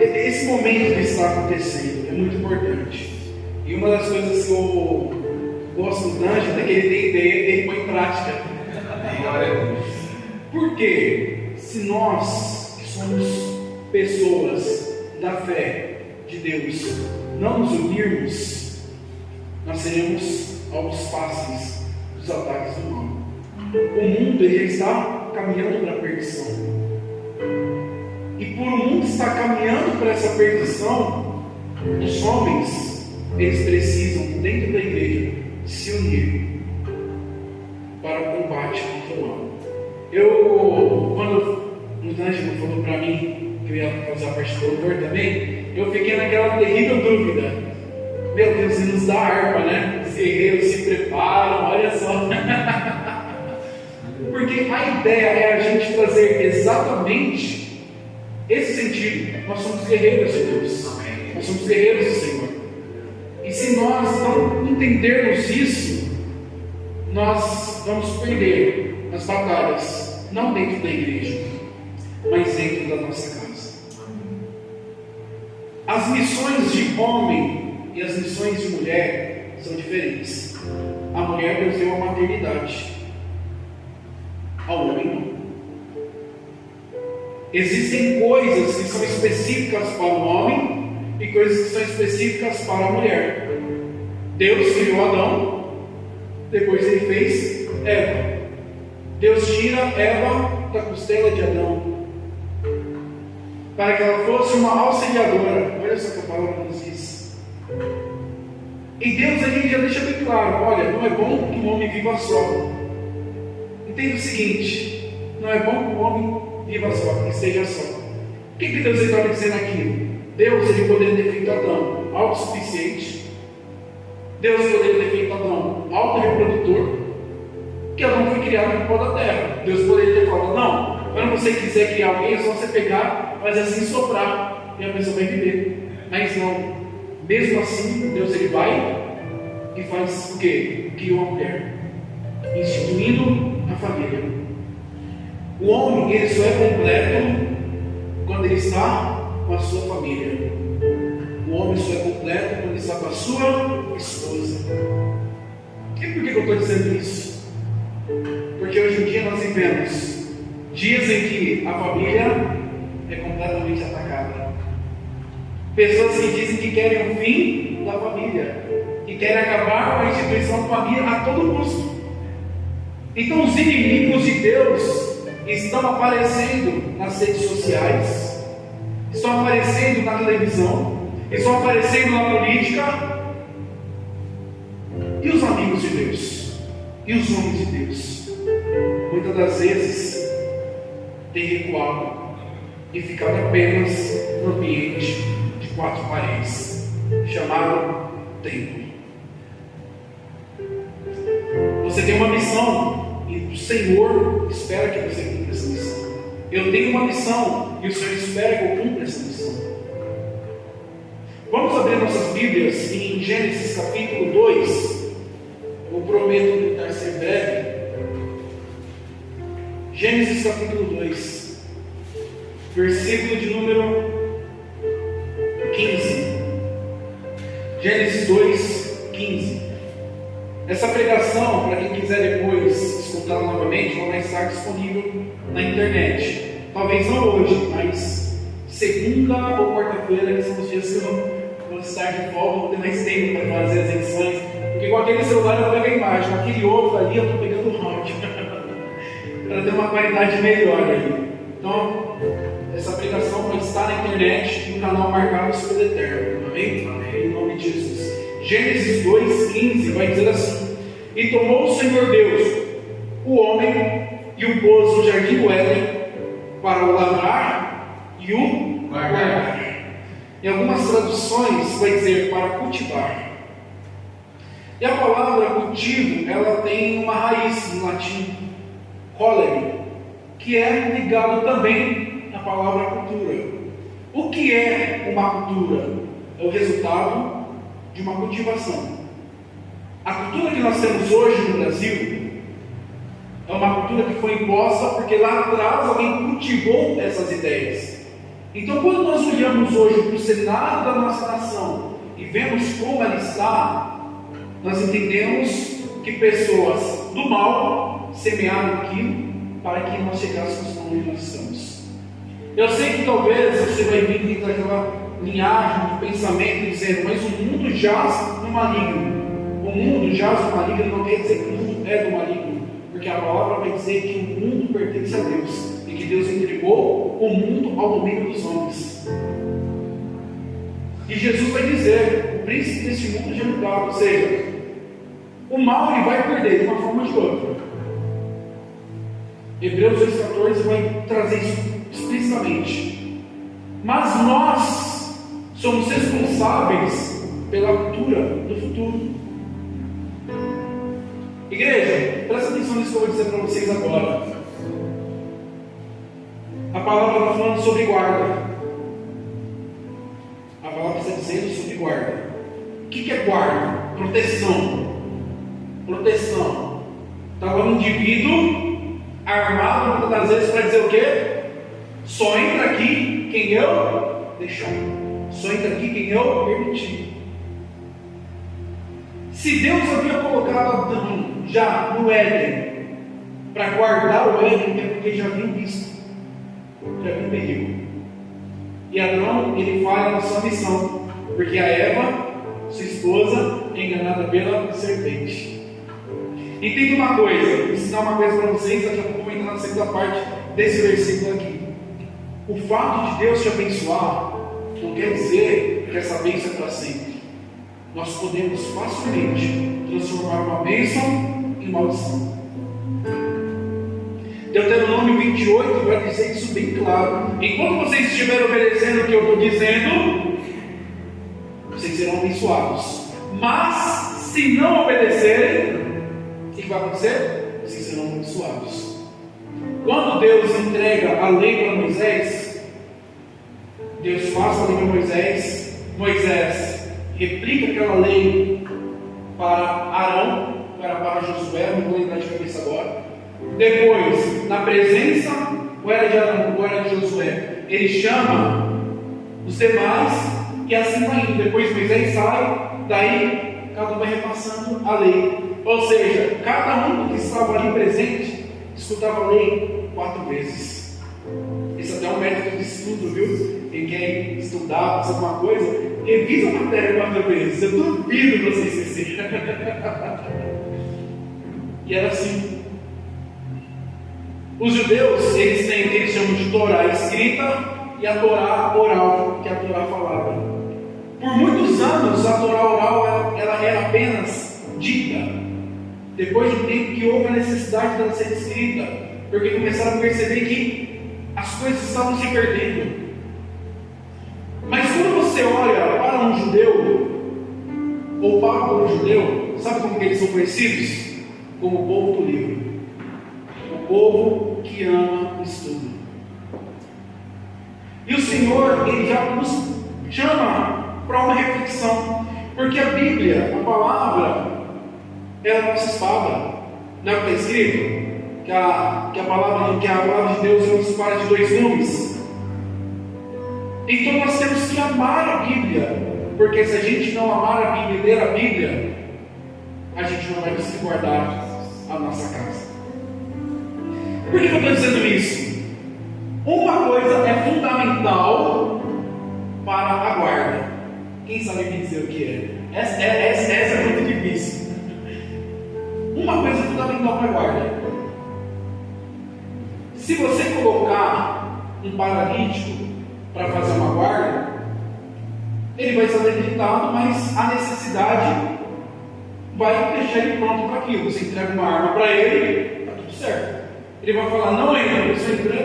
esse momento que está acontecendo é muito importante. E uma das coisas que eu gosto do D'Angelo é que ele tem ideia e ele põe em prática. Por quê? Se nós, que somos pessoas da fé de Deus, não nos unirmos, nós seremos alvos fáceis dos ataques do mal. O mundo ele está caminhando para a perdição. E por o mundo estar caminhando para essa perdição, os homens, eles precisam, dentro da igreja, se unir para o combate contra o mal. Quando o D'Angelo falou para mim que eu ia fazer a parte do louvor também, eu fiquei naquela terrível dúvida. Meu Deus, ele nos dá harpa, né? Os guerreiros se preparam, olha só. Porque a ideia é a gente trazer exatamente esse sentido. Nós somos guerreiros de Deus. Nós somos guerreiros do Senhor. E se nós não entendermos isso, nós vamos perder as batalhas, não dentro da igreja, mas dentro da nossa casa. As missões de homem e as missões de mulher são diferentes. A mulher Deus deu a maternidade, ao homem não. Existem coisas que são específicas para o homem e coisas que são específicas para a mulher. Deus criou Adão, depois ele fez Eva. Deus tira Eva da costela de Adão para que ela fosse uma auxiliadora. Olha só que a palavra nos diz. E Deus ali já deixa bem claro: olha, não é bom que o homem viva só. Entenda o seguinte: não é bom que o homem viva só, que esteja só. O que Deus estava dizendo aqui? Deus ele poderia ter feito Adão autossuficiente. Deus poderia ter feito Adão autorreprodutor, que Adão foi criado no pó da terra. Deus poderia ter falado: não, quando você quiser criar alguém, é só você pegar, mas assim soprar, e a pessoa vai viver. Mas não, mesmo assim, Deus ele vai e faz o quê? Cria uma mulher, instituindo a família. O homem ele só é completo quando ele está com a sua família. O homem só é completo quando ele está com a sua esposa. E por que eu estou dizendo isso? Porque hoje em dia nós vivemos dias em que a família é completamente atacada. Pessoas que dizem que querem o fim da família, que querem acabar com a instituição família a todo custo. Então os inimigos de Deus estão aparecendo nas redes sociais, estão aparecendo na televisão, estão aparecendo na política. E os amigos de Deus? E os homens de Deus? Muitas das vezes têm recuado e ficado apenas no ambiente de quatro paredes, chamado templo. Você tem uma missão e o Senhor espera que você cumpra essa missão. Eu tenho uma missão e o Senhor espera que eu cumpra essa missão. Vamos abrir nossas Bíblias em Gênesis capítulo 2. Eu prometo tentar ser breve. Gênesis capítulo 2, versículo de número 15. Gênesis 2, 15. Essa pregação, para quem quiser depois escutá-la novamente, ela vai estar disponível na internet. Talvez não hoje, mas segunda ou quarta-feira, que são os dias que eu vou estar de folga, vou ter mais tempo para fazer as edições. Porque com aquele celular eu pego a imagem, com aquele outro ali eu estou pegando o áudio para ter uma qualidade melhor ali. Então, essa pregação vai estar na internet, no canal Marcado sobre o Eterno. Amém? Amém. Em nome de Jesus. Gênesis 2,15 vai dizer assim: e tomou o Senhor Deus o homem e o pôs no jardim do Éden para o lavrar e o guardar. Em algumas traduções vai dizer para cultivar. E a palavra cultivo, ela tem uma raiz em latim, colere, que é ligado também à palavra cultura. O que é uma cultura? É o resultado de uma cultivação. A cultura que nós temos hoje no Brasil é uma cultura que foi imposta porque lá atrás alguém cultivou essas ideias. Então, quando nós olhamos hoje para o cenário da nossa nação e vemos como ela está, nós entendemos que pessoas do mal semearam aquilo para que nós chegássemos onde nós estamos. Eu sei que talvez você vai vir dentro daquela linhagem de pensamento dizendo, mas o mundo jaz no maligno. O mundo jaz no maligno não quer dizer que o mundo é do maligno, porque a palavra vai dizer que o mundo pertence a Deus e que Deus entregou o mundo ao domínio dos homens. E Jesus vai dizer, o príncipe deste mundo já não dá, ou seja, o mal ele vai perder de uma forma ou de outra. Hebreus 2,14 vai trazer isso explicitamente. Mas nós somos responsáveis pela cultura do futuro. Igreja, presta atenção nisso que eu vou dizer para vocês agora. A palavra está falando sobre guarda. A palavra está dizendo sobre guarda. O que é guarda? Proteção. Proteção. Está lá um indivíduo armado muitas das vezes para dizer o quê? Só entra aqui quem eu deixar. Só entra aqui quem eu permitir. Se Deus havia colocado Adão já no Éden para guardar o Éden, é porque já havia visto, já havia perigo. E Adão, ele falha na sua missão, porque a Eva, sua esposa, é enganada pela serpente. Entenda uma coisa, vou ensinar uma coisa para vocês, daqui a pouco eu vou entrar na segunda parte desse versículo aqui. O fato de Deus te abençoar não quer dizer que essa bênção é para sempre. Nós podemos facilmente transformar uma bênção em maldição. Deuteronômio 28 vai dizer isso bem claro. Enquanto vocês estiverem obedecendo o que eu estou dizendo, vocês serão abençoados. Mas, se não obedecerem, o que vai acontecer? Vocês serão abençoados. Quando Deus entrega a lei para Moisés, Deus passa a lei para Moisés, Moisés replica aquela lei para Arão, para Josué, não vou lembrar de cabeça agora. Depois, na presença, ou era de Arão, ou era de Josué, ele chama os demais e assim vai indo. Depois Moisés sai, daí cada um vai repassando a lei. Ou seja, cada um que estava ali presente escutava a lei 4 vezes. Isso até é um método de estudo, viu? Quem quer estudar, fazer alguma coisa, revisa a matéria 4 vezes. Eu duvido você esquecer. E era assim. Os judeus, eles têm o que eles chamam de Torá escrita e a Torá oral, que é a Torá falada. Por muitos anos, a Torá oral ela era apenas dita. Depois de um tempo que houve a necessidade dela ser escrita, porque começaram a perceber que as coisas estavam se perdendo. Mas quando você olha para um judeu, ou para o povo judeu, sabe como que eles são conhecidos? Como o povo do livro. O povo que ama o estudo. E o Senhor, Ele já nos chama para uma reflexão, porque a Bíblia, a palavra, é a nossa espada. Não é o que está escrito? Que a palavra de Deus é uma espada de 2 gumes. Então nós temos que amar a Bíblia, porque se a gente não amar a Bíblia e ler a Bíblia, a gente não vai conseguir guardar a nossa casa. Por que eu estou dizendo isso? Uma coisa é fundamental para a guarda. Quem sabe me dizer o que é? Essa é muito difícil. Uma coisa é fundamental para a guarda. Se você colocar um paralítico para fazer uma guarda, ele vai ser debilitado, mas a necessidade vai deixar ele pronto para aquilo. Você entrega uma arma para ele, está tudo certo. Ele vai falar, não entra, você entra,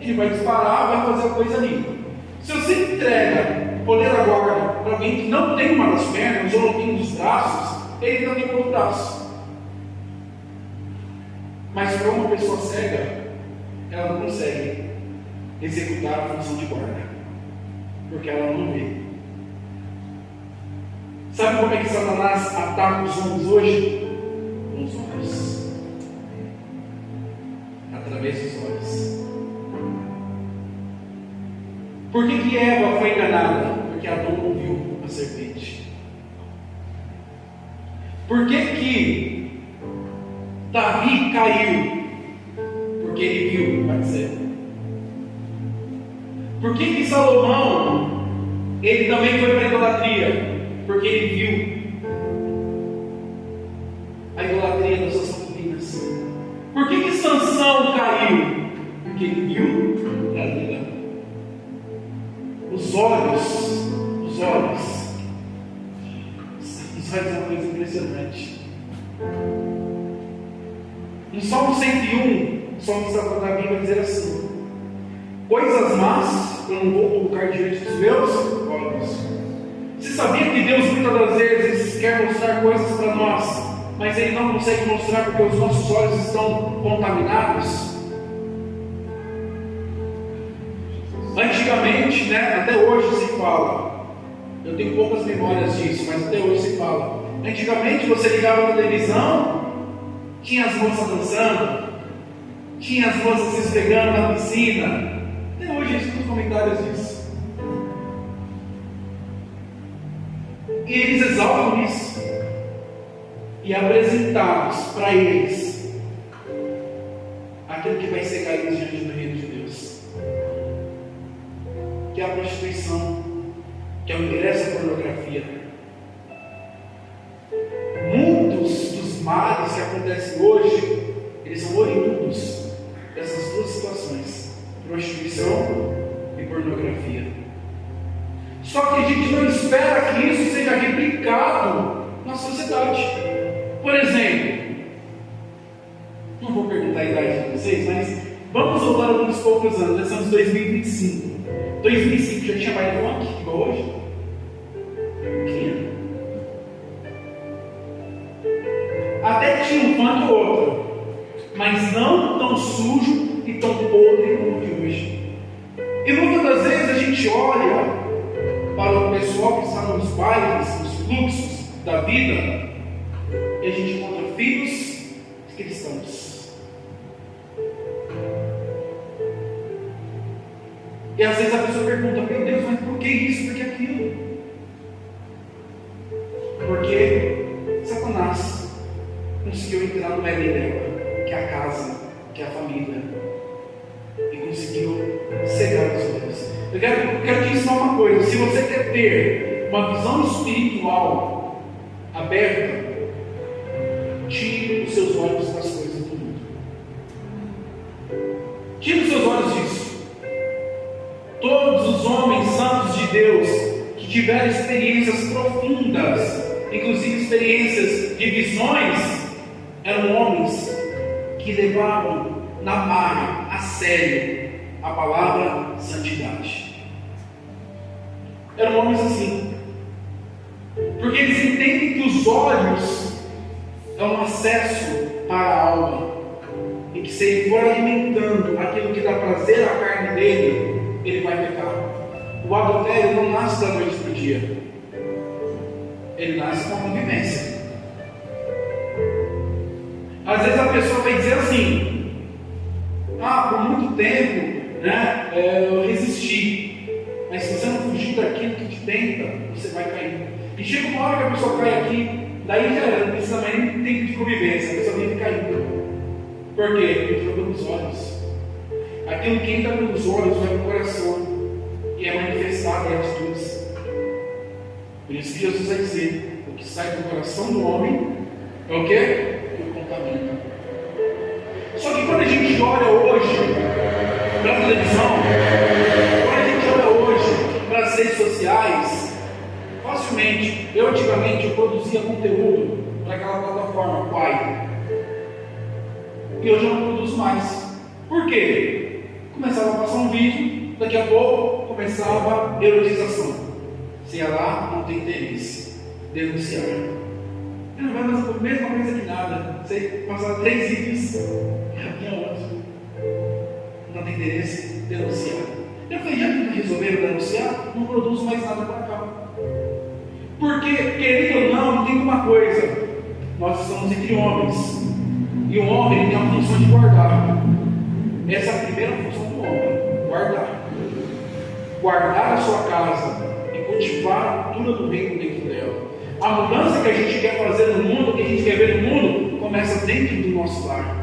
ele vai disparar, vai fazer a coisa ali. Se você entrega o poder da guarda para alguém que não tem uma das pernas ou não tem um dos braços, ele não tem outro braço. Mas para uma pessoa cega, ela não consegue executar a função de guarda, porque ela não vê. Sabe como é que Satanás ataca os homens hoje? Com os olhos. Através dos olhos. Por que Eva foi enganada? Porque Adão ouviu a serpente. Por que Davi caiu? Porque ele viu Batseba. Por que Salomão, ele também foi para a idolatria? Porque ele viu a idolatria das suas concubinas. Por que Sansão caiu? Porque ele viu a Dalila. Os olhos nos olhos é uma coisa impressionante. No Salmo 101, o salmista Davi vai dizer assim: coisas más eu não vou colocar diante dos meus olhos. Você sabia que Deus muitas das vezes quer mostrar coisas para nós, mas Ele não consegue mostrar porque os nossos olhos estão contaminados? Antigamente, até hoje se fala, eu tenho poucas memórias disso, mas até hoje se fala. Antigamente você ligava a televisão, tinha as moças dançando, tinha as moças se esfregando na piscina. Até hoje existem os comentários disso. E eles exaltam isso. E apresentamos para eles aquilo que vai cegar eles diante do reino de Deus, que é a prostituição, que é o ingresso à pornografia. Muitos dos males que acontecem hoje, eles são oriundos dessas duas situações: prostituição e pornografia. Só que a gente não espera que isso seja replicado na sociedade. Por exemplo, não vou perguntar a idade de vocês, mas vamos voltar alguns poucos anos. Nós estamos em 2025. 2005 já tinha baile funk igual hoje? Tinha. Até tinha um funk ou outro, mas não tão sujo e tão podre como o de hoje. E muitas das vezes a gente olha para o pessoal que está nos bailes, nos fluxos da vida, e a gente encontra filhos cristãos. E às vezes a pessoa pergunta: meu Deus, mas por que isso, por que aquilo? Porque Satanás conseguiu entrar no meio dela, que é a casa, que é a família, e conseguiu cegar os olhos. Eu quero te ensinar uma coisa: se você quer ter uma visão espiritual aberta, tire os seus olhos das coisas do mundo. Tire os seus olhos disso. Todos os homens santos de Deus que tiveram experiências profundas, inclusive experiências de visões, eram homens que levavam na marra, a sério, a palavra santidade. Eram homens assim, porque eles entendem que os olhos é um acesso para a alma, e que se ele for alimentando aquilo que dá prazer à carne dele, ele vai pecar. O adultério não nasce da noite para o dia, ele nasce com a convivência. Às vezes a pessoa vai dizer assim: por muito tempo eu resisti, mas se você não fugir daquilo que te tenta, você vai cair. E chega uma hora que a pessoa cai aqui, daí já não precisa mais nem tempo de convivência, a pessoa vive caindo. Por quê? Entrou pelos olhos. Aquilo que entra pelos olhos vai para o coração e é manifestado em atitudes. Por isso que Jesus vai dizer: o que sai do coração do homem é o quê? O contamina. Só que quando a gente olha hoje para a televisão, quando a gente olha hoje para as redes sociais, facilmente, antigamente eu produzia conteúdo para aquela plataforma Quai, e hoje eu não produzo mais. Por quê? Começava a passar um vídeo, daqui a pouco começava a erotização. Você ia lá, não tem interesse, denunciar. Não vai fazer a mesma coisa que nada. Você passava 3 vídeos, havia outro, não tem interesse, denunciar. Eu falei: já que resolveram denunciar, não produzo mais nada para cá. Porque, querendo ou não, tem uma coisa: nós estamos entre homens, e o homem tem a função de guardar. Essa é a primeira função do homem: guardar. guardar a sua casa e cultivar a cultura do reino dentro dela. A mudança que a gente quer fazer no mundo, que a gente quer ver no mundo, começa dentro do nosso lar.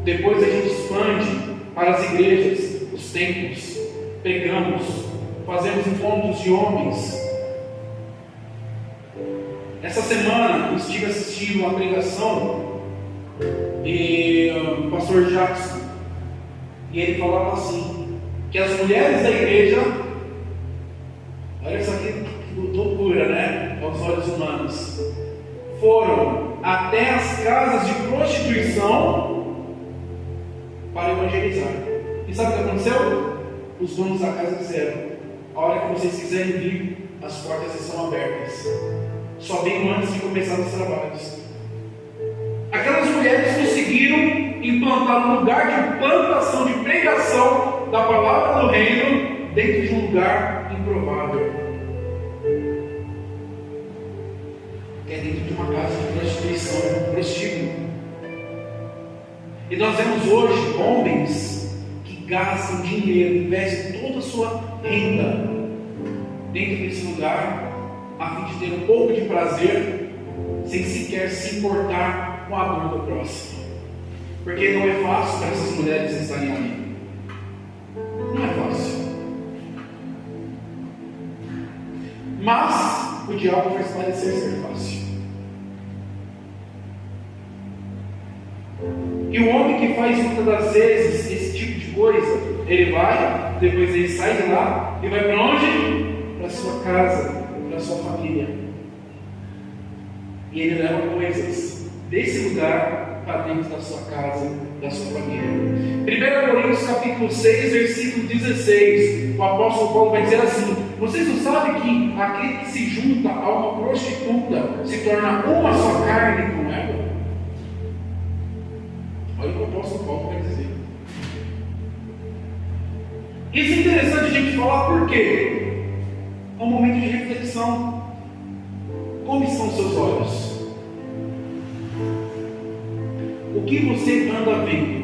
Depois a gente expande para as igrejas, os templos, pregamos, fazemos encontros de homens. Essa semana eu estive assistindo uma pregação e o pastor Jackson, e ele falava assim, que as mulheres da igreja, olha isso aqui, que loucura, né? Aos olhos humanos, foram até as casas de prostituição para evangelizar. E sabe o que aconteceu? Os donos da casa disseram: a hora que vocês quiserem vir, as portas estão abertas. Só venham antes de começar os trabalhos. Aquelas mulheres conseguiram implantar um lugar de plantação, de pregação da palavra do reino dentro de um lugar improvável. É dentro de uma casa de prostituição, um prostíbulo. E nós vemos hoje homens que gastam dinheiro, investem toda a sua renda dentro desse lugar, a fim de ter um pouco de prazer, sem sequer se importar com a dor do próximo. Porque não é fácil para essas mulheres estarem ali. Não é fácil. Mas o diabo faz parecer ser fácil. E o homem que faz muitas das vezes esse tipo de coisa, ele vai, depois ele sai de lá e vai para onde? Para a sua casa, para a sua família. E ele leva coisas desse lugar para dentro da sua casa, da sua família. 1 Coríntios capítulo 6, versículo 16, o apóstolo Paulo vai dizer assim: vocês não sabem que aquele que se junta a uma prostituta se torna uma só carne com ela? Olha o que o apóstolo Paulo vai dizer. Isso é interessante a gente falar porque é um momento de reflexão. Como estão os seus olhos? O que você anda vendo?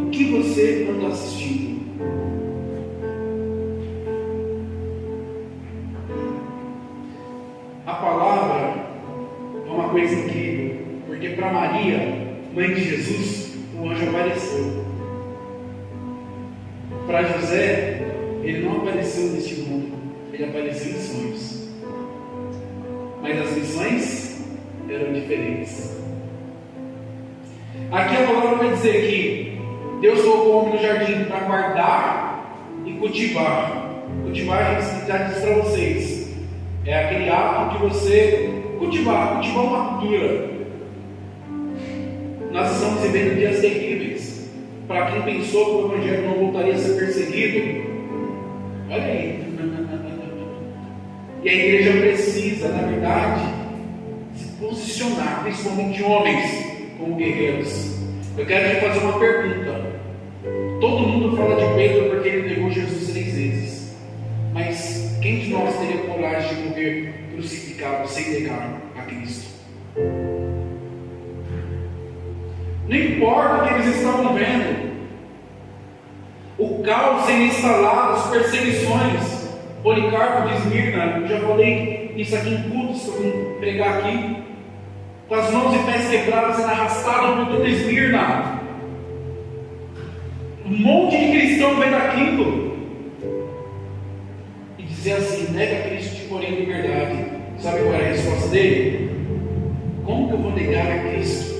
O que você anda assistindo? A palavra é uma coisa incrível, porque para Maria, mãe de Jesus, o anjo apareceu. Para José, ele não apareceu neste mundo, ele apareceu em sonhos. Mas as missões eram diferentes. Aqui a palavra vai dizer que Deus colocou o homem no jardim para guardar e cultivar. Cultivar, a gente já disse para vocês, é aquele ato que você cultivar uma cultura. Nós estamos vivendo dias terríveis. Para quem pensou que o Evangelho não voltaria a ser perseguido, olha aí. E a igreja precisa, na verdade, se posicionar, principalmente homens, como guerreiros. Eu quero te fazer uma pergunta. Todo mundo fala de Pedro porque ele negou Jesus 3 vezes. Mas quem de nós teria coragem de morrer crucificado sem negar a Cristo? Não importa o que eles estavam vendo, o caos sendo instalado, as perseguições. Policarpo de Esmirna, eu já falei isso aqui em cultos, que eu vim pregar aqui, com as mãos e pés quebrados, sendo arrastado por toda Esmirna. Um monte de cristão vendo aquilo e dizer assim: nega Cristo, te porém em liberdade. Sabe qual era a resposta dele? Como que eu vou negar a Cristo,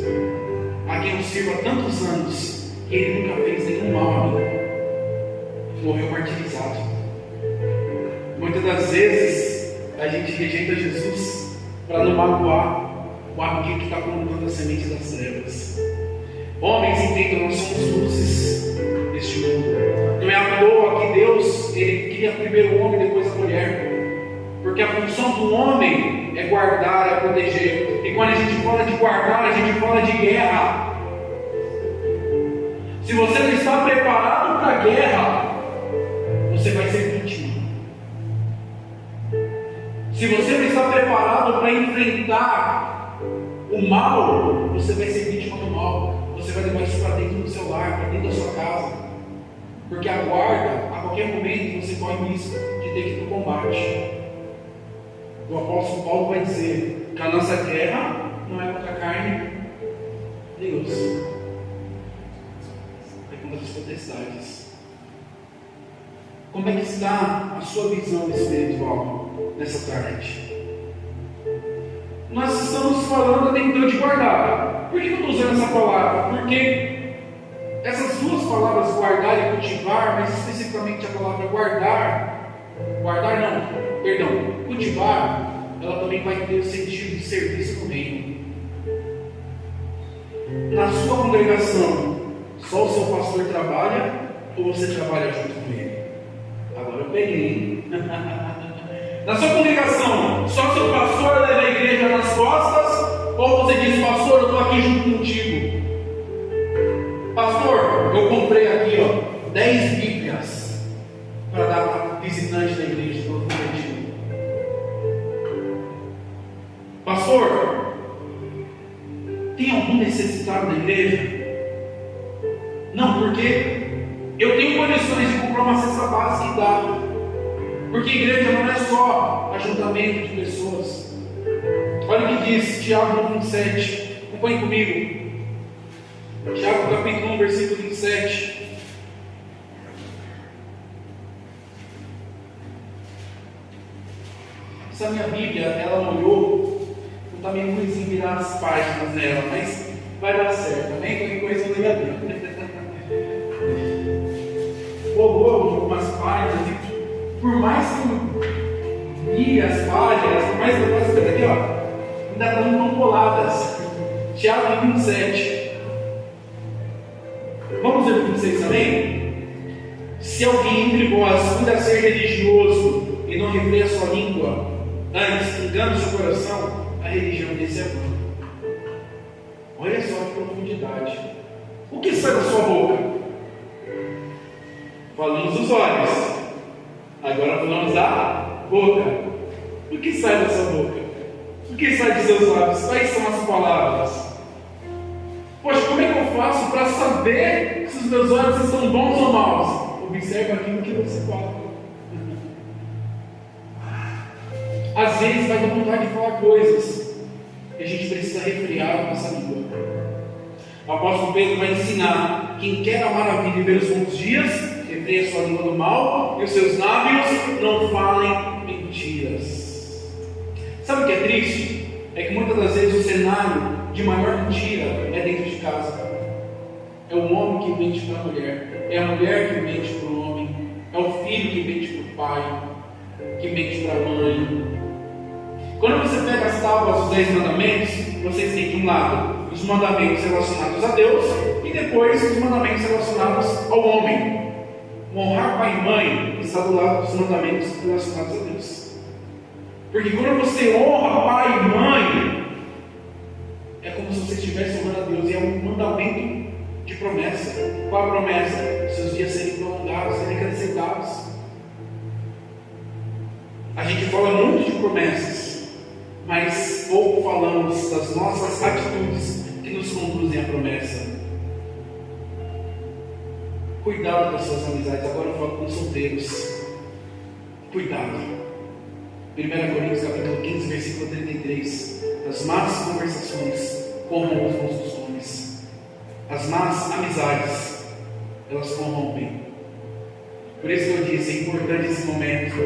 a quem eu sirvo há tantos anos, que ele nunca fez nenhum mal a mim? Morreu martirizado. Muitas das vezes a gente rejeita Jesus para não magoar o amiguinho que está plantando a semente das trevas. Homens, entendam, nós somos luzes deste mundo. Não é à toa que Deus, Ele cria primeiro o homem e depois a mulher. Porque a função do homem é guardar, é proteger. E quando a gente fala de guardar, a gente fala de guerra. Se você não está preparado para a guerra, você vai ser vítima. Se você não está preparado para enfrentar o mal, você vai ser vítima do mal. Você vai levar isso para dentro do seu lar, para dentro da sua casa. Porque a guarda, a qualquer momento você corre o risco de ter que ir para o combate. O apóstolo Paulo vai dizer que a nossa guerra não é contra a carne nem osso, é contra as potestades. Como é que está a sua visão espiritual nessa tarde? Nós estamos falando até então de guardar. Por que eu estou usando essa palavra? Porque essas duas palavras, guardar e cultivar, mas especificamente a palavra cultivar, ela também vai ter o sentido de serviço no reino. Na sua congregação, só o seu pastor trabalha ou você trabalha junto com ele? Agora eu peguei, hein? Na sua congregação, só seu pastor leva a igreja nas costas ou você diz, pastor, eu estou aqui junto contigo? Pastor, eu comprei aqui 10 Bíblias para dar para visitante da igreja, todo convertido. Pastor, tem algum necessitado na igreja? Não, porque eu tenho condições de comprar uma cesta básica e dar. Porque igreja não é só ajuntamento de pessoas. Olha o que diz Tiago 1,27. Acompanhe comigo. Tiago capítulo 1, versículo 27. Essa minha Bíblia, ela molhou. Não está meio ruimzinho virar as páginas nela, mas vai dar certo, amém? Qualquer coisa eu leio a Bíblia. Molhou algumas páginas e por mais que eu li as páginas, por mais que eu faça coisa aqui, ainda estão tão coladas. Tiago 1,27. Vamos ver o 26 também? Se alguém entre vós cuida ser religioso e não refreia sua língua, antes engana o seu coração, a religião desse é vã. Olha só que profundidade. O que sai da sua boca? Falamos dos olhos. Agora falamos da boca. O que sai da sua boca? O que sai de seus lábios? Quais são as palavras? Poxa, como é que eu faço para saber se os meus olhos estão bons ou maus? Observe aquilo que você fala. Às vezes vai dar vontade de falar coisas e a gente precisa refrear a nossa língua. O apóstolo Pedro vai ensinar: quem quer amar a vida e ver os bons dias, refreia a sua língua do mal e os seus lábios não falem mentiras. Sabe o que é triste? É que muitas das vezes o cenário de maior mentira é dentro de casa. É o homem que mente para a mulher, é a mulher que mente para o homem, é o filho que mente para o pai, que mente para a mãe. Quando você pega as tábuas dos 10 mandamentos, vocês têm de um lado os mandamentos relacionados a Deus e depois os mandamentos relacionados ao homem. O honrar pai e mãe está do lado dos mandamentos relacionados a Deus. Porque quando você honra pai e mãe, é como se você estivesse honrando a Deus, e é um mandamento de promessa. Qual a promessa? Seus dias serem prolongados, serem acrescentados. A gente fala muito de promessas, mas pouco falamos das nossas atitudes que nos conduzem à promessa. Cuidado com as suas amizades. Agora eu falo com os solteiros. Cuidado. 1 Coríntios capítulo 15, versículo 33. As más conversações corrompem os bons costumes. As más amizades, elas corrompem. Por isso que eu disse, é importante esse momento.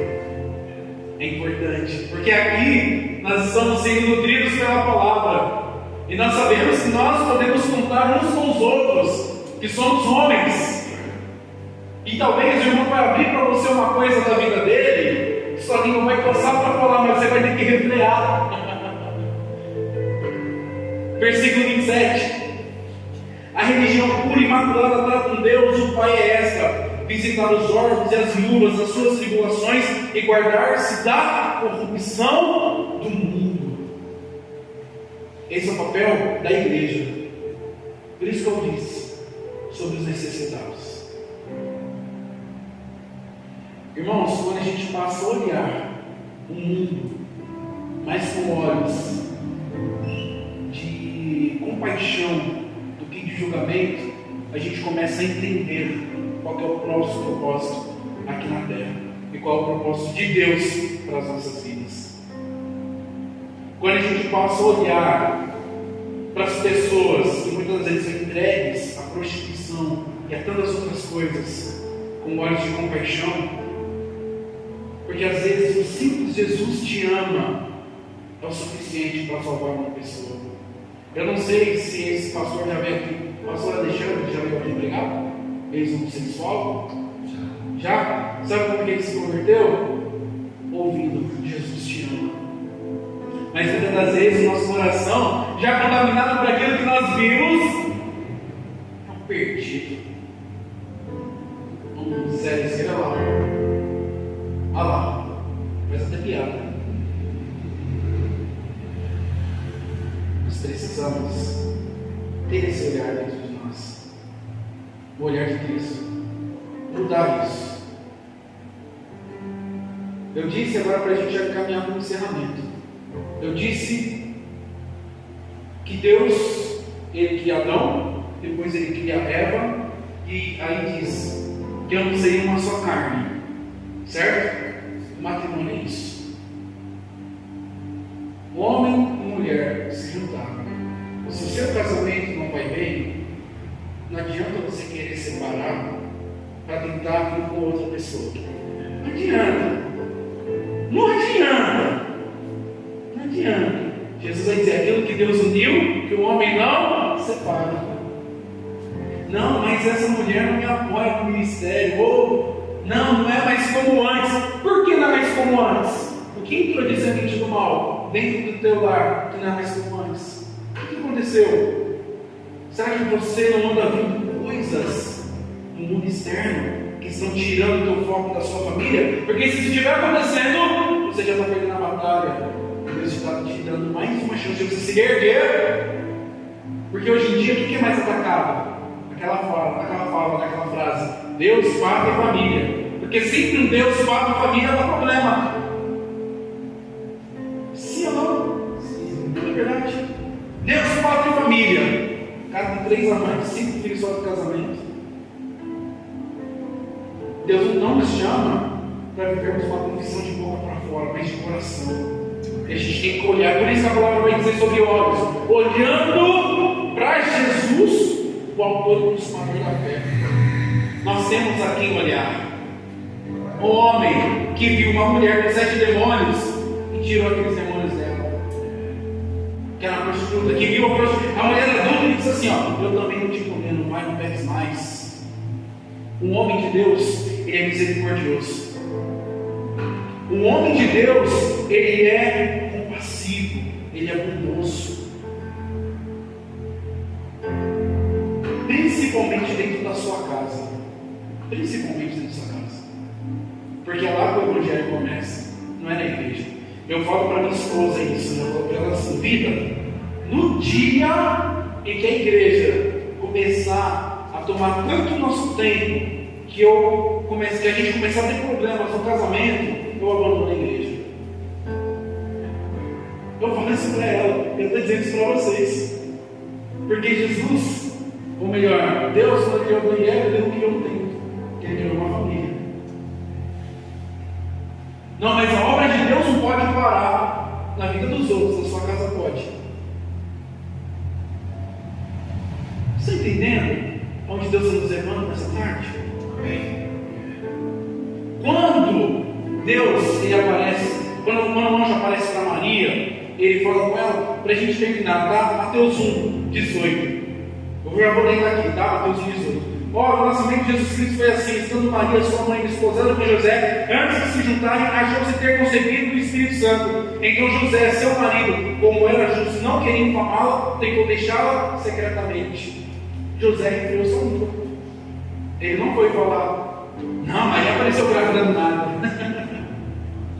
É importante, porque aqui nós estamos sendo nutridos pela palavra. E nós sabemos que nós podemos contar uns com os outros, que somos homens. E talvez o irmão vai abrir para você uma coisa da vida dele, sua língua vai passar para falar, mas você vai ter que refrear. Versículo 27. A religião pura e imaculada para com Deus, o Pai, é esta: visitar os órfãos e as viúvas nas suas tribulações e guardar-se da corrupção do mundo. Esse é o papel da igreja. Por isso que eu disse sobre os necessitados. Irmãos, quando a gente passa a olhar o mundo mais com olhos de compaixão do que de julgamento, a gente começa a entender qual que é o nosso propósito aqui na terra e qual é o propósito de Deus para as nossas vidas. Quando a gente passa a olhar para as pessoas que muitas vezes são entregues à prostituição e a tantas outras coisas com olhos de compaixão, porque às vezes o simples Jesus te ama é o suficiente para salvar uma pessoa. Eu não sei se esse pastor já veio aqui, o pastor Alexandre já veio aqui pregar, ex-homossexual. Já? Sabe como que ele se converteu? Ouvindo, Jesus te ama. Mas muitas das vezes nosso coração, já contaminado por aquilo que nós vimos, é um perdido. Zé esquerda lá. Olha lá. Faz até piada. Nós precisamos ter esse olhar dentro de nós. O olhar de Cristo. Mudar isso. Eu disse agora para a gente já caminhar para o encerramento. Eu disse que Deus, Ele cria Adão, depois Ele cria Eva, e aí diz que ambos seriam uma só carne, certo? O matrimônio é isso. O homem e mulher se juntaram. Se o seu casamento não vai bem, não adianta você querer separar para tentar vir com outra pessoa. Não adianta. Não adianta. Não adianta. Jesus vai dizer: aquilo que Deus uniu, que o homem não separa. Não, mas essa mulher não me apoia no ministério. Ou não é mais como antes. Por que não é mais como antes? O que entrou de semente do mal dentro do teu lar que não é mais como antes? O que aconteceu? Será que você não anda vendo coisas no mundo externo que estão tirando o teu foco da sua família? Porque se isso estiver acontecendo, você já está perdendo a batalha. Deus está te dando mais uma chance de você se erguer. Porque hoje em dia, o que é mais atacado? Aquela fala, aquela frase: Deus, pátria e família. Porque sempre um Deus, pátria e família dá problema. Sim ou não? Sim, não é verdade? Deus, pátria e família. Casa de 3 amantes, 5 filhos só de casamento. Deus não nos chama para vivermos uma confissão de boca para fora, mas de coração. E a gente tem que olhar, por isso que a palavra vai dizer sobre olhos, olhando para Jesus, o autor e consumador da fé. Nós temos a quem olhar. O homem que viu uma mulher com 7 demônios e tirou aqueles demônios dela, que era a prostituta, que viu a mulher adulta e disse assim: ó, eu também não te condeno, mas não peques mais. Um homem de Deus, ele é misericordioso. Um homem de Deus, ele é compassivo, ele é bondoso. Principalmente dentro da sua casa. Principalmente dentro da sua casa. Porque é lá que o evangelho começa, não é na igreja. Eu falo para minha esposa isso, eu falo para ela assim: vida, no dia em que a igreja começar a tomar tanto nosso tempo, que a gente começar a ter problemas no casamento, eu abandono a igreja. Eu falo isso para ela, eu estou dizendo isso para vocês. Porque Jesus, ou melhor, Deus, quando criou o Evangelho, Deus criou um templo, que Ele criou uma família. Não, mas a obra de Deus não pode parar na vida dos outros, na sua casa pode. Você está entendendo onde Deus está nos levando nessa tarde? Amém. Quando Deus ele aparece, quando o anjo aparece para Maria, ele fala com ela, para a gente terminar, tá? Mateus 1, 18. Eu já vou ler aqui, tá? Mateus 1, 18. Ora, o nascimento de Jesus Cristo foi assim: estando Maria, sua mãe, desposada com José, antes de se juntarem, achou-se ter concebido do Espírito Santo. Então José, seu marido, como era justo, não queria infamá-la, tentou deixá-la secretamente. José referiu sua língua. Ele não foi falar: não, Maria apareceu grávida do nada.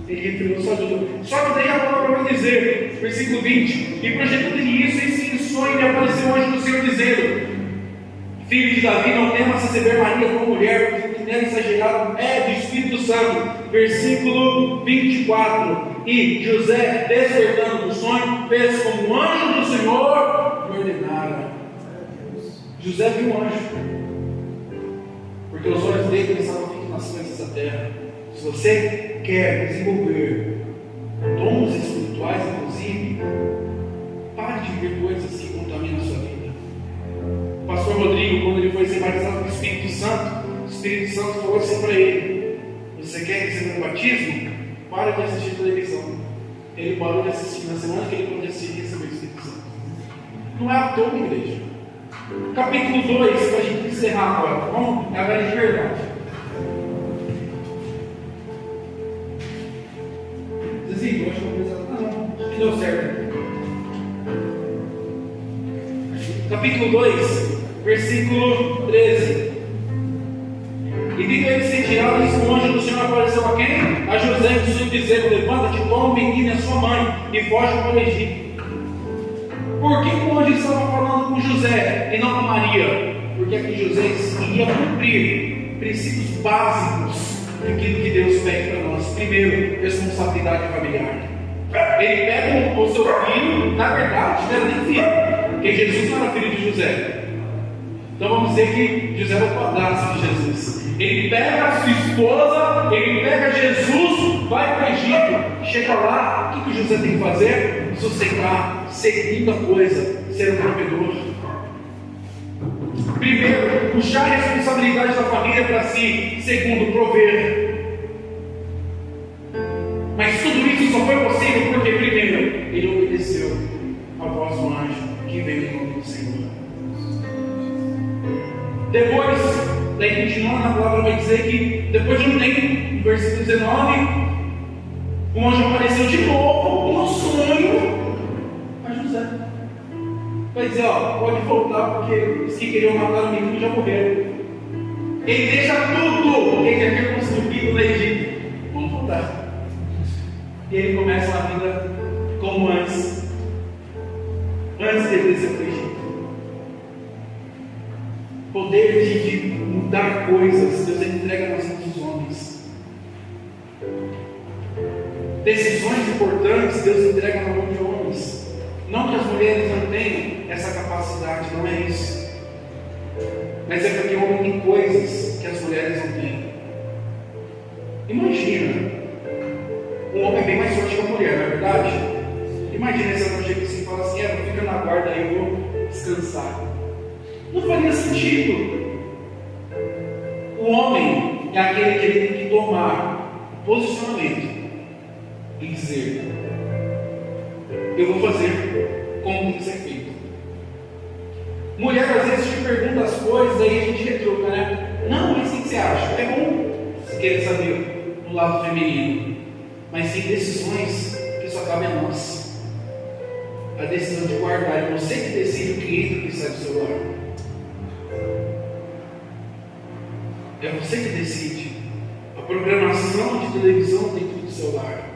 Ele referiu sua língua. Só que daí a palavra vai dizer, versículo 20: e projetando isso, em sonho lhe apareceu o anjo do Senhor, dizendo: filho de Davi, não temas receber Maria como mulher, porque o que nela está gerado é do Espírito Santo. Versículo 24: e José, despertando do sonho, fez como o anjo do Senhor lhe ordenara. José viu um anjo, porque os olhos dele estavam fixos nas coisas dessa terra. Se você quer desenvolver dons espirituais, inclusive, pare de ver coisas que contaminam a sua vida. O pastor Rodrigo, quando ele foi ser batizado com o Espírito Santo falou assim para ele: você quer receber o batismo? Para de assistir televisão. Ele parou de assistir. Na semana que ele pôde assistir, receber o Espírito Santo. Não é à toa, igreja. Capítulo 2, para a gente encerrar agora. Vamos agora de verdade. Zezinho, eu acho que eu vou pensar. Não, que deu certo. Capítulo 2, versículo 13. E vindo ele se tirar do esconde, o Senhor apareceu a quem? A José, dizendo: levanta-te, toma o menino e a sua mãe, e foge para o Egito. Por que o anjo estava falando com José e não com Maria? Porque aqui José ia cumprir princípios básicos daquilo que Deus pede para nós. Primeiro, responsabilidade familiar. Ele pega o seu filho, na verdade, não era nem filho, porque Jesus não era filho de José. Então vamos dizer que José era o padrasto de Jesus. Ele pega a sua esposa, ele pega Jesus, vai para o Egito, chega lá, o que José tem que fazer? Sustentar. Segunda coisa, ser um provedor. Primeiro, puxar a responsabilidade da família para si. Segundo, prover. Mas tudo isso só foi possível porque, primeiro, ele obedeceu a voz do anjo que veio em nome do Senhor. Depois, daí continuando, a palavra vai dizer que depois de um tempo, no versículo 19, o anjo apareceu de novo no sonho a José. Vai dizer: ó, pode voltar, porque os que queriam matar o menino já morreram. Ele deixa tudo que ele havia construído no Egito. Vamos voltar. E ele começa a vida como antes de ele descer para o Egito. Poder de mudar coisas, Deus entrega nas mãos dos homens. Decisões importantes, Deus entrega na mão de homens. Não que as mulheres não tenham essa capacidade, não é isso. Mas é porque o homem tem coisas que as mulheres não têm. Imagina, um homem é bem mais forte que a mulher, não é verdade? Imagina essa mulher que assim fala assim: fica na guarda aí, eu vou descansar. Não faria sentido. O homem é aquele que ele tem que tomar posicionamento e dizer: eu vou fazer como tem que ser feito. Mulher às vezes te pergunta as coisas, aí a gente retruca, né? Não, mas o que você acha? É bom se querer saber do lado feminino, mas tem decisões que só cabem a nós. A decisão de guardar, é você que decide o que entra e o que sai do seu lar. É você que decide. A programação de televisão dentro do seu lar.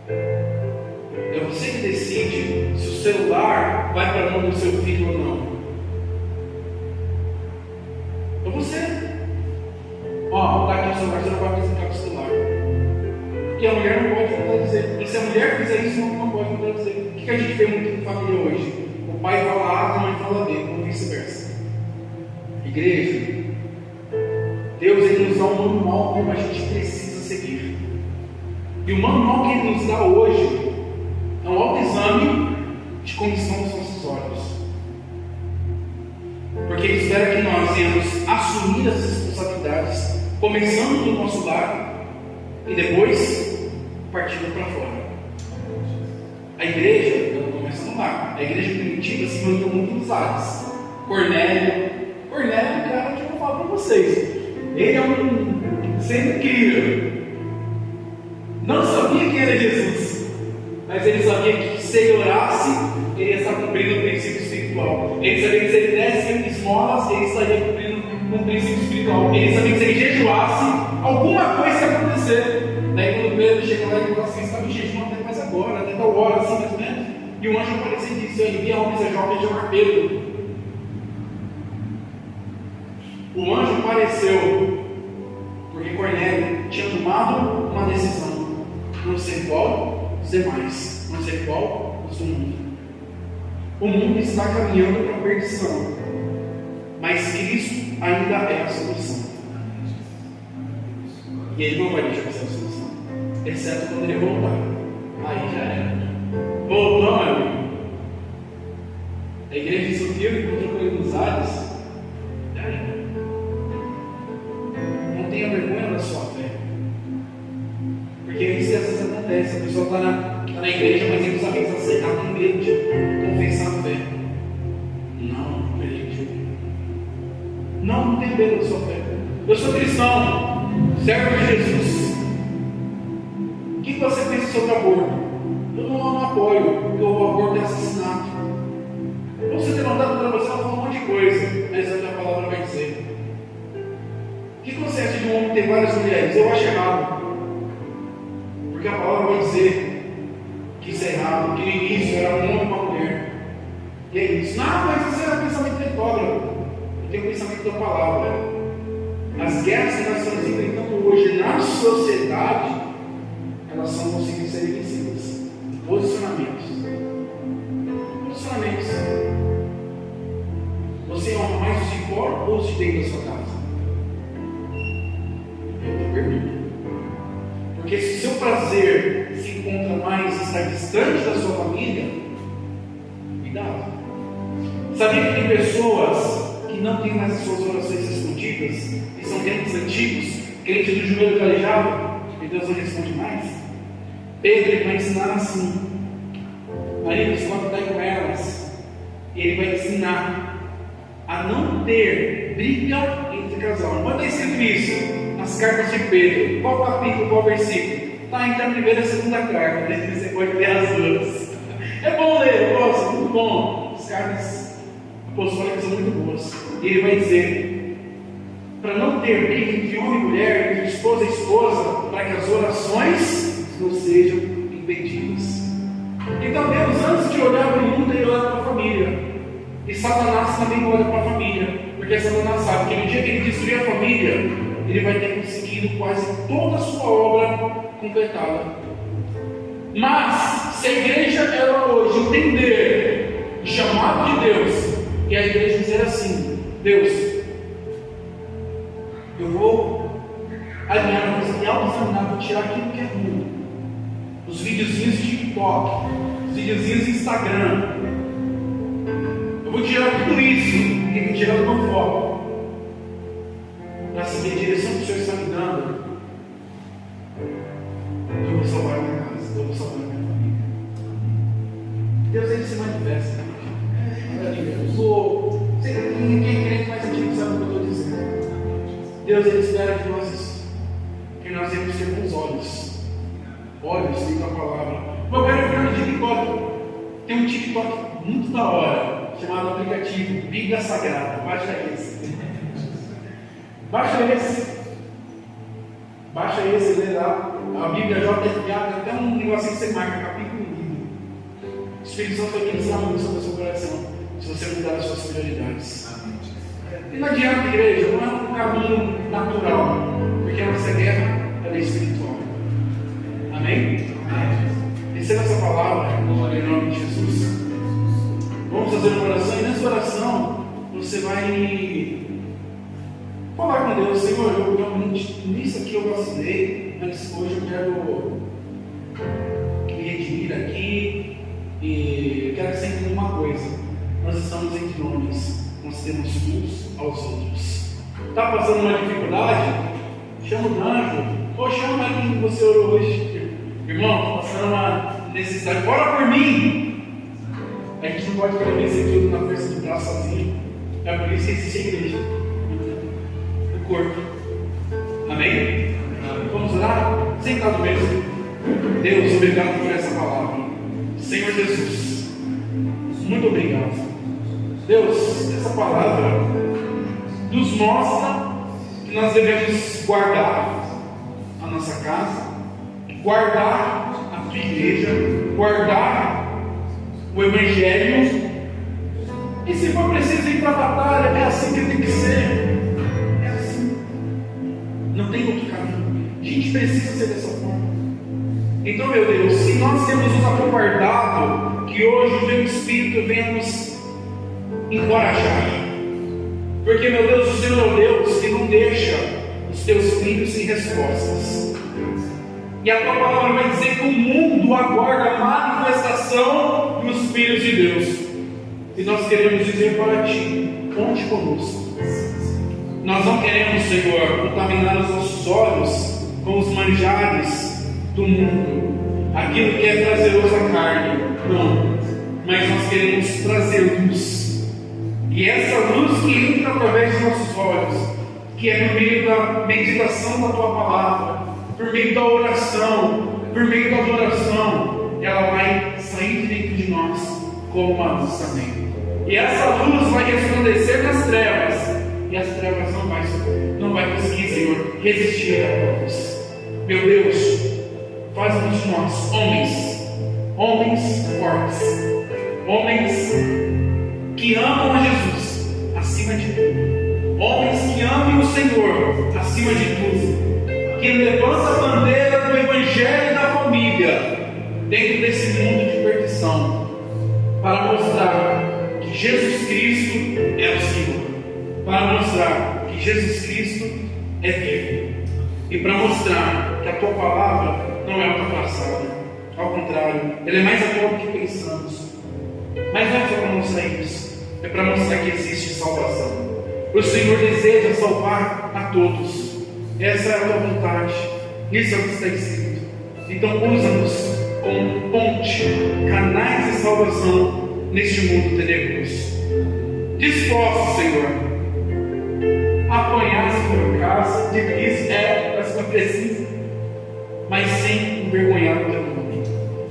É você que decide se o celular vai para a mão do seu filho ou não. É você. Ó, tá aqui o celular, você não vai brincar com o celular. Porque a mulher não pode contradizer. E se a mulher fizer isso, não pode contradizer. O que a gente vê muito em família hoje? O pai fala A, a mãe fala B, ou vice-versa. Igreja, Deus ele nos dá um manual como a gente precisa seguir. E o manual que Ele nos dá hoje é um autoexame de como estão os nossos olhos. Porque Ele espera que nós venhamos assumir as responsabilidades, começando do nosso lar e depois partindo para fora. A igreja não começa no lar. A igreja primitiva se mandou muitos lares. Cornélio, cara, que eu vou falar para vocês. Ele é um sendo que não sabia quem era Jesus, mas ele sabia que se ele orasse, ele ia estar cumprindo o princípio espiritual. Ele sabia que se ele desse esmolas, ele estaria cumprindo um princípio espiritual. Ele sabia que se ele jejuasse, alguma coisa ia acontecer. Daí quando Pedro chega lá e fala assim: estava em jejum até mais agora, até tal hora, assim mais ou menos. E o anjo apareceu e disse: eu envia homens a jovens chamar Pedro. O anjo apareceu porque Cornélio tinha tomado uma decisão: não ser igual aos demais, não ser igual aos do mundo. O mundo está caminhando para a perdição, mas Cristo ainda é a solução. E ele não vai deixar de ser a solução, exceto quando ele voltar. Aí já era. Voltou, meu amigo. A igreja discutiu e encontrou com ele nos ares. Já era. Não tenha vergonha da sua fé. Porque isso às vezes acontece. A pessoa está na igreja, mas ele sabe que está com medo de confessar a fé. Não, gente. Não tenha medo da sua fé. Eu sou cristão, servo de Jesus. O que você pensa sobre aborto? Eu não apoio, porque o aborto é assassinato. Você levantado para você, ela fala um monte de coisa, mas é o que a palavra vai dizer. O que você acha de um homem ter várias mulheres? Eu acho errado. Porque a palavra vai dizer que isso é errado, que no início era um homem e uma mulher. E é isso. Não, mas isso é pensamento retrógrado. Eu tenho o pensamento da palavra. As guerras que nós estamos enfrentando hoje na sociedade, elas são conseguidas ser vencidas. Posicionamentos. Você ama mais os de fora ou os de dentro da sua casa? Eu te pergunto. Porque se o seu prazer se encontra mais estar distante da sua família, cuidado. Sabia que tem pessoas que não têm mais as suas orações respondidas e são crentes antigos, crentes do joelho calejado, e Deus não responde mais? Pedro ele vai ensinar assim. Maria, você vai estar com elas, e ele vai ensinar a não ter briga entre casal. Não pode ter escrito isso nas cartas de Pedro. Qual capítulo, qual versículo? Está entre a primeira e a segunda carta. Você pode ler as duas. É bom ler, eu gosto, muito bom. As cartas apostólicas são muito boas. E ele vai dizer: para não ter briga entre homem e mulher, entre esposa e esposa, para que as orações não sejam impedidas. Então Deus, antes de olhar para o mundo, ele olha para a família. E Satanás também olha para a família, porque Satanás sabe que no dia que ele destruir a família, ele vai ter conseguido quase toda a sua obra completada. Mas se a igreja ela hoje entender o chamado de Deus, e a igreja dizer assim: Deus, eu vou alinhar, me autoexaminar, vou tirar aquilo que é ruim, os videozinhos de TikTok, os videozinhos de Instagram, eu vou tirar tudo isso e me tirar do meu foco, para seguir a direção que o Senhor está me dando. Eu vou salvar a minha casa, eu vou salvar a minha família. Deus ele se manifesta. Quem crê mais antigo sabe o que eu estou dizendo. Deus ele espera de nós isso, que nós temos que ter bons olhos. Olhos, diga a palavra. Eu quero ver no TikTok. Tem um TikTok muito da hora, chamado aplicativo Bíblia Sagrada. Baixa esse. Baixa esse, lê lá. A Bíblia JFA tem até um negocinho que você marca, capítulo e livro. O Espírito Santo vai pensar muito sobre o seu coração, se você mudar as suas prioridades. E não adianta, igreja, não é um caminho natural, porque a nossa guerra é espiritual. Amém? Receba essa palavra em nome de Jesus. Vamos fazer uma oração, e nessa oração você vai falar com Deus: Senhor, eu realmente, nisso aqui eu vacilei, mas hoje eu quero me redimir aqui, e eu quero que você entenda uma coisa: nós estamos entre homens, nós temos uns aos outros. Está passando uma dificuldade? Chama o anjo, ou chama quem você orou hoje. Irmão, passando uma necessidade, ora por mim. A gente não pode querer vencer tudo na força do braço sozinho. É por isso que existe a igreja, o corpo. Amém? Vamos orar? Sentado mesmo. Deus, obrigado por essa palavra. Senhor Jesus, muito obrigado. Deus, essa palavra nos mostra que nós devemos guardar a nossa casa, guardar a tua igreja, guardar o Evangelho. E se for preciso ir para a batalha, é assim que tem que ser. É assim. Não tem outro caminho. A gente precisa ser dessa forma. Então, meu Deus, se nós temos nos acovardado, que hoje o teu Espírito venha nos encorajar. Porque, meu Deus, o Senhor é o Deus que não deixa os teus filhos sem respostas. E a tua palavra vai dizer que o mundo aguarda a manifestação dos filhos de Deus. E nós queremos dizer para ti: conte conosco. Nós não queremos, Senhor, contaminar os nossos olhos com os manjares do mundo, aquilo que é prazeroso à carne. Não, mas nós queremos trazer luz. E essa luz que entra através dos nossos olhos, que é por meio da meditação da tua palavra, por meio da oração, por meio da adoração, ela vai sair dentro de nós como uma luz também. E essa luz vai resplandecer nas trevas, e as trevas não vai conseguir, Senhor, resistir à luz. Meu Deus, faz-nos de nós homens fortes, homens que amam a Jesus acima de tudo, homens que amem o Senhor acima de tudo, que levantam a bandeira do Evangelho da família dentro desse mundo de perdição, para mostrar que Jesus Cristo é o Senhor, para mostrar que Jesus Cristo é vivo, e para mostrar que a tua palavra não é ultrapassada, ao contrário, ela é mais atual do que pensamos. Mas não é só para mostrar isso, é para mostrar que existe salvação. O Senhor deseja salvar a todos, essa é a tua vontade, isso é o que está escrito. Então usa-nos como ponte, canais de salvação neste mundo tenebroso. Disposto, Senhor, a apanhar, se for o caso, de Cristo, mas não precisa, mas sem envergonhar o teu nome.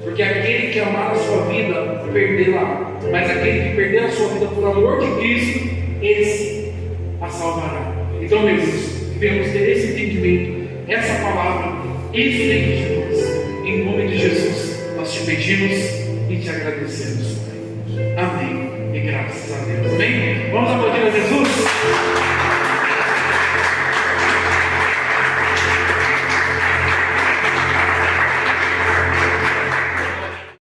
Porque aquele que amar a sua vida, perderá, mas aquele que perder a sua vida por amor de Cristo, esse a salvará. Então, meus irmãos, devemos ter esse entendimento, essa palavra, isso dentro de nós. Em nome de Jesus, nós te pedimos e te agradecemos. Amém. E graças a Deus. Amém? Vamos aplaudir a Jesus?